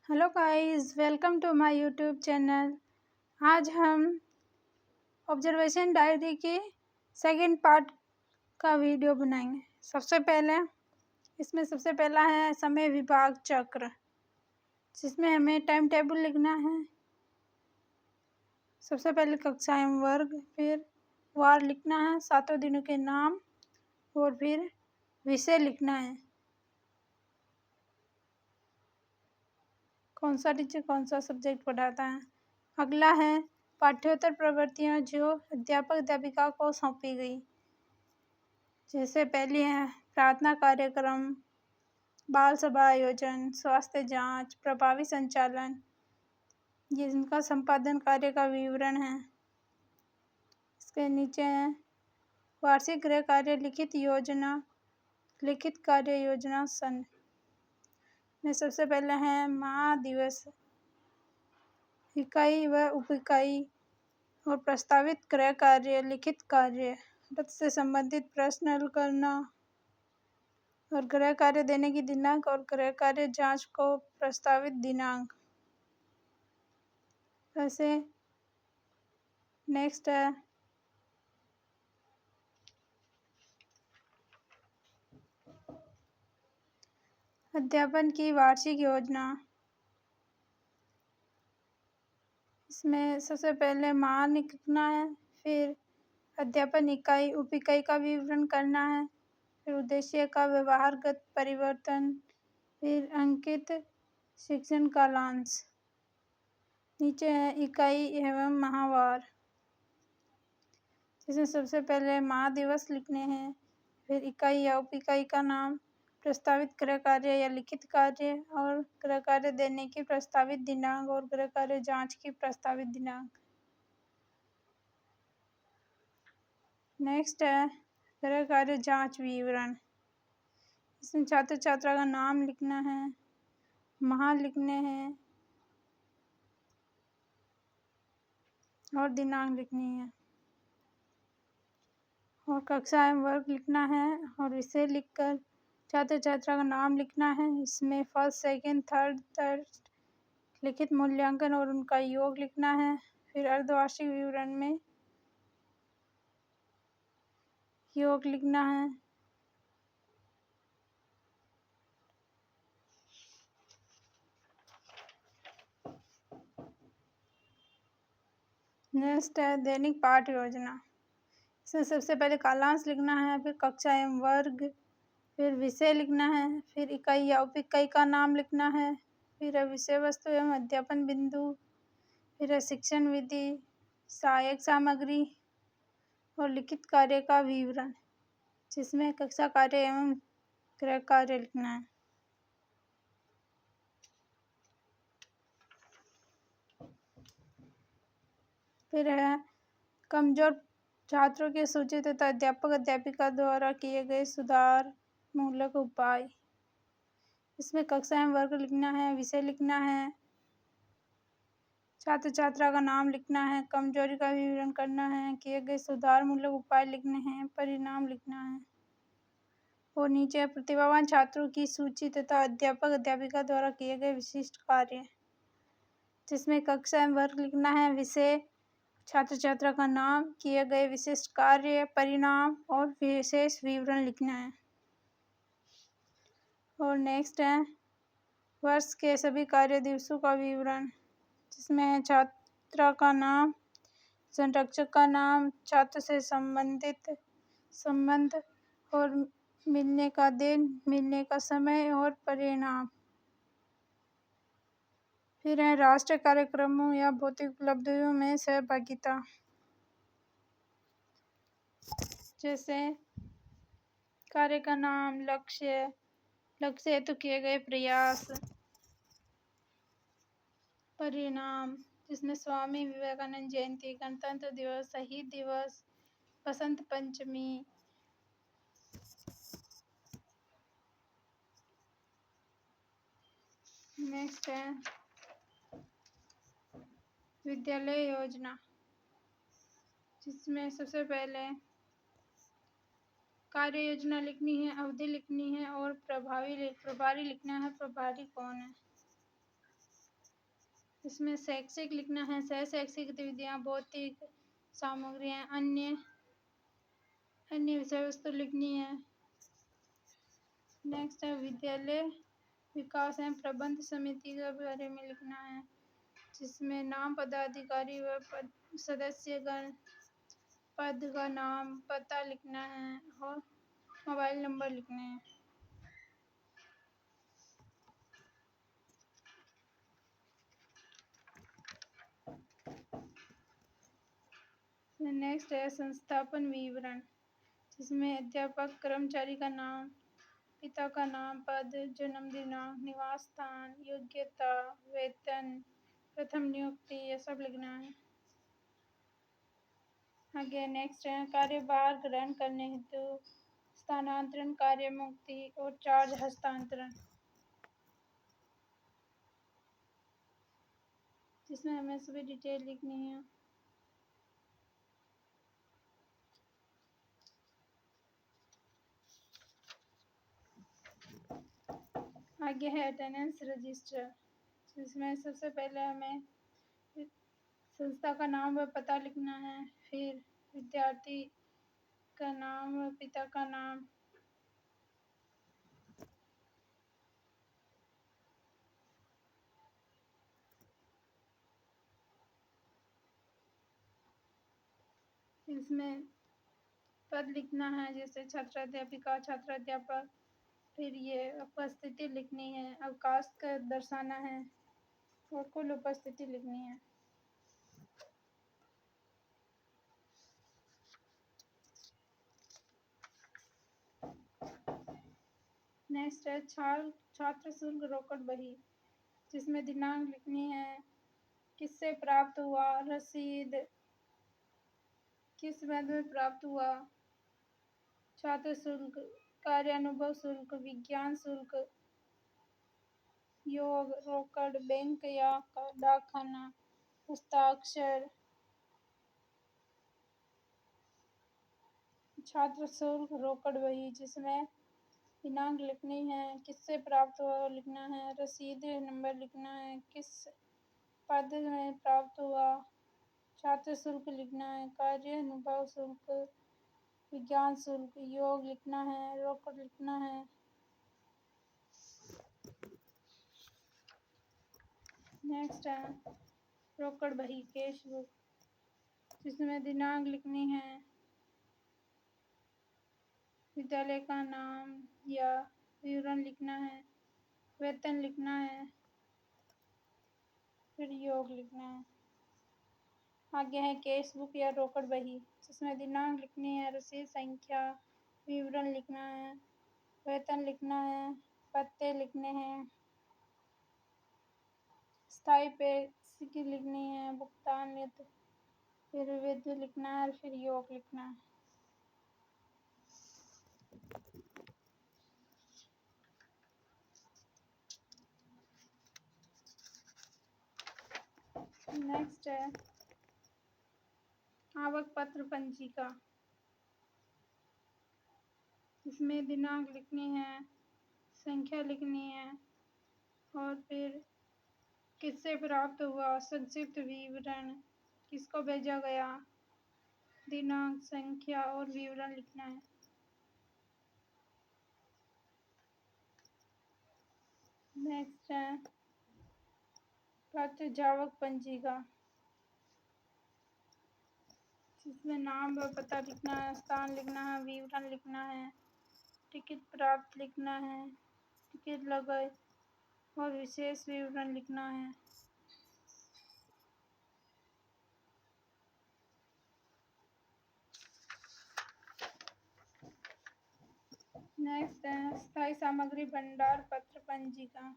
Hello guys, welcome to my YouTube channel. आज हम observation diary के सेकंड पार्ट का वीडियो बनाएंगे। सबसे पहला है समय विभाग चक्र, जिसमें हमें टाइम टेबल लिखना है। सबसे पहले कक्षा एवं वर्ग, फिर वार लिखना है, 7 दिनों के नाम और फिर विषय लिखना है। कौन सा टीचर कौन सा सब्जेक्ट पढ़ाता है। अगला है पाठ्येतर प्रवृत्तियाँ जो अध्यापक अध्यापिका को सौंपी गई। जैसे पहली है प्रार्थना कार्यक्रम, बाल सभा आयोजन, स्वास्थ्य जांच, प्रभावी संचालन, ये जिनका संपादन कार्य का विवरण है। इसके नीचे है वार्षिक गृह कार्य, लिखित कार्य योजना सन में। सबसे पहले है महादिवस, इकाई व उप इकाई और प्रस्तावित गृह कार्य, लिखित कार्य, रथ से संबंधित प्रश्न हल करना और गृह कार्य देने की दिनांक और गृह कार्य जांच को प्रस्तावित दिनांक। ऐसे नेक्स्ट है अध्यापन की वार्षिक योजना। इसमें सबसे पहले माह लिखना है, फिर अध्यापन इकाई उप इकाई का विवरण करना है, फिर उद्देश्य का व्यवहारगत परिवर्तन, फिर अंकित शिक्षण कालांश। नीचे है इकाई एवं माहवार, जिसमें सबसे पहले महादिवस लिखने हैं, फिर इकाई या उप इकाई का नाम, प्रस्तावित गृह कार्य या लिखित कार्य और गृह कार्य देने की प्रस्तावित दिनांक और गृह कार्य जांच की प्रस्तावित दिनांक। नेक्स्ट है गृह कार्य जांच विवरण। इसमें छात्र छात्रा का नाम लिखना है, माह लिखने हैं और दिनांक लिखनी है और कक्षा एवं वर्ग लिखना है और विषय लिखकर छात्र छात्रा का नाम लिखना है। इसमें फर्स्ट सेकंड थर्ड लिखित मूल्यांकन और उनका योग लिखना है। फिर अर्धवार्षिक विवरण में योग लिखना है। नेक्स्ट है दैनिक पाठ योजना। इसमें सबसे पहले कालांश लिखना है, फिर कक्षा एवं वर्ग, फिर विषय लिखना है, फिर इकाई या उप इकाई का नाम लिखना है, फिर विषय वस्तु एवं अध्यापन बिंदु, फिर शिक्षण विधि, सहायक सामग्री और लिखित कार्य का विवरण, जिसमें कक्षा कार्य एवं गृह कार्य लिखना है। फिर है कमजोर छात्रों की सूची तथा अध्यापक अध्यापिका द्वारा किए गए सुधार मूलक उपाय। इसमें कक्षा एवं वर्ग लिखना है, विषय लिखना है, छात्र छात्रा का नाम लिखना है, कमजोरी का विवरण करना है, किए गए सुधार मूलक उपाय लिखने हैं, परिणाम लिखना है और नीचे प्रतिभावान छात्रों की सूची तथा अध्यापक अध्यापिका द्वारा किए गए विशिष्ट कार्य, जिसमें कक्षा एवं वर्ग लिखना है, विषय, छात्र छात्रा का नाम, किए गए विशिष्ट कार्य, परिणाम और विशेष विवरण लिखना है। और नेक्स्ट है वर्ष के सभी कार्य दिवसों का विवरण, जिसमें छात्रा का नाम, संरक्षक का नाम, छात्र से संबंधित संबंध और मिलने का दिन, मिलने का समय और परिणाम। फिर है राष्ट्रीय कार्यक्रमों या भौतिक उपलब्धियों में सहभागिता, जैसे कार्य का नाम, लक्ष्य हेतु किए गए प्रयास, परिणाम, जिसमें स्वामी विवेकानंद जयंती, गणतंत्र दिवस, शहीद दिवस, बसंत पंचमी। नेक्स्ट है विद्यालय योजना, जिसमें सबसे पहले कार्य योजना लिखनी है, अवधि लिखनी है और प्रभारी लिखना है। प्रभारी कौन है। इसमें शैक्षिक लिखना है, सह शैक्षिक गतिविधियाँ, भौतिक सामग्रियाँ, अन्य विषय वस्तु लिखनी है। नेक्स्ट है विद्यालय विकास एवं प्रबंध समिति के बारे में लिखना है, जिसमें नाम पदाधिकारी व सदस्यगण, पद का नाम, पता लिखना है और मोबाइल नंबर लिखने हैं। नेक्स्ट है संस्थापन विवरण, जिसमें अध्यापक, कर्मचारी का नाम, पिता का नाम, पद, जन्म दिनांक, निवास स्थान, योग्यता, वेतन, प्रथम नियुक्ति, ये सब लिखना है। आगे नेक्स्ट है कार्यभार ग्रहण करने हेतु स्थानांतरण, कार्य मुक्ति और चार्ज हस्तांतरण, जिसमें हमें सभी डिटेल लिखनी है। आगे है अटेंडेंस रजिस्टर, जिसमें सबसे पहले हमें संस्था का नाम व पता लिखना है, फिर विद्यार्थी का नाम व पिता का नाम, इसमें पद लिखना है, जैसे छात्राध्यापिका, छात्राध्यापक, फिर ये उपस्थिति लिखनी है, अवकाश का दर्शाना है और कुल उपस्थिति लिखनी है। नेक्स्ट है छात्र शुल्क रोकड़ बही, जिसमें दिनांक लिखनी है, किससे प्राप्त हुआ, रसीद, किस मद में प्राप्त हुआ, छात्र शुल्क, कार्यानुभव शुल्क, विज्ञान शुल्क, योग, रोकड़, बैंक या डाकखाना, हस्ताक्षर, छात्र शुल्क रोकड़ बही, जिसमें दिनांक लिखनी है, किससे प्राप्त हुआ लिखना है, रसीद नंबर लिखना है, किस पद में प्राप्त हुआ, छात्र शुल्क लिखना है, कार्य अनुभव शुल्क, विज्ञान शुल्क, योग लिखना है, रोकड़ लिखना है। नेक्स्ट है रोकड़ बही कैश बुक, जिसमें दिनांक लिखनी है, विद्यालय का नाम या विवरण लिखना है, वेतन लिखना है, फिर योग लिखना है। आगे है कैश बुक या रोकड़ बही, जिसमें दिनांक लिखनी है, रसीद संख्या, विवरण लिखना है, वेतन लिखना है, पत्ते लिखने हैं, स्थायी पेशी लिखनी है, भुगतान मित्र, फिर विधि लिखना है और फिर योग लिखना है। नेक्स्ट है आवक पत्र पंजिका, इसमें दिनांक लिखनी है, संख्या लिखनी है और फिर किससे प्राप्त हुआ, संक्षिप्त विवरण, किसको भेजा गया, दिनांक, संख्या और विवरण लिखना है। नेक्स्ट है पत्र जावक पंजिका, जिसमें नाम व पता लिखना है, स्थान लिखना है, विवरण लिखना है, टिकट प्राप्त लिखना है, टिकट लगाए और विशेष विवरण लिखना है। नेक्स्ट है स्थायी सामग्री भंडार पत्र पंजिका,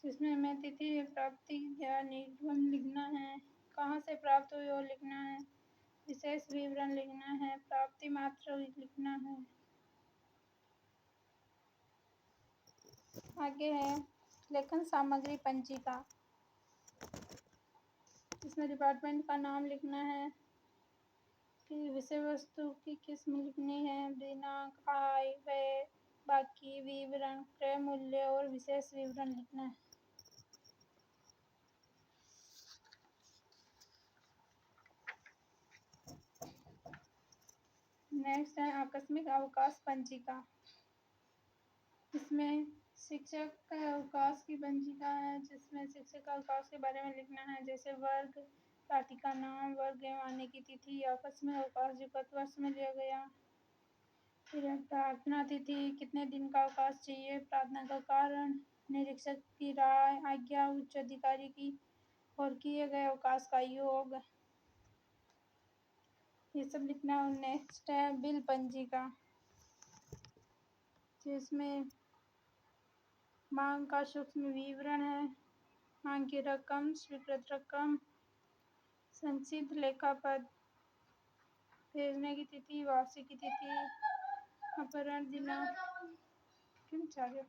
जिसमें हमें तिथि प्राप्ति या निर्गम लिखना है, कहाँ से प्राप्त हुई और लिखना है, विशेष विवरण लिखना है, प्राप्ति मात्र लिखना है। आगे है लेखन सामग्री पंजिका, इसमें डिपार्टमेंट का नाम लिखना है, कि विषय वस्तु की किस्म लिखनी है, दिनांक, आय, व्यय, बाकी विवरण, क्रय मूल्य और और विशेष विवरण लिखना है। नेक्स्ट है आकस्मिक अवकाश पंजिका। इसमें शिक्षक का अवकाश की पंजिका है, जिसमें शिक्षक का अवकाश के बारे में लिखना है, जैसे वर्ग, पाठी का नाम, वर्ग एवं आने की तिथि, आकस्मिक अवकाश जो गत वर्ष में लिया गया, फिर प्रार्थना तिथि, कितने दिन का अवकाश चाहिए, प्रार्थना का कारण, निरीक्षक की राय, आज्ञा उच्च अधिकारी की और किए गए अवकाश का योग, ये सब लिखना है। नेक्स्ट है बिल पंजिका, जिसमें मांग का सूक्ष्म विवरण है, मांग की रकम, स्वीकृत रकम, संचित लेखा पद, भेजने की तिथि, वापसी की तिथि, अपहरण दिनांक। क्यों चाह रहे हो?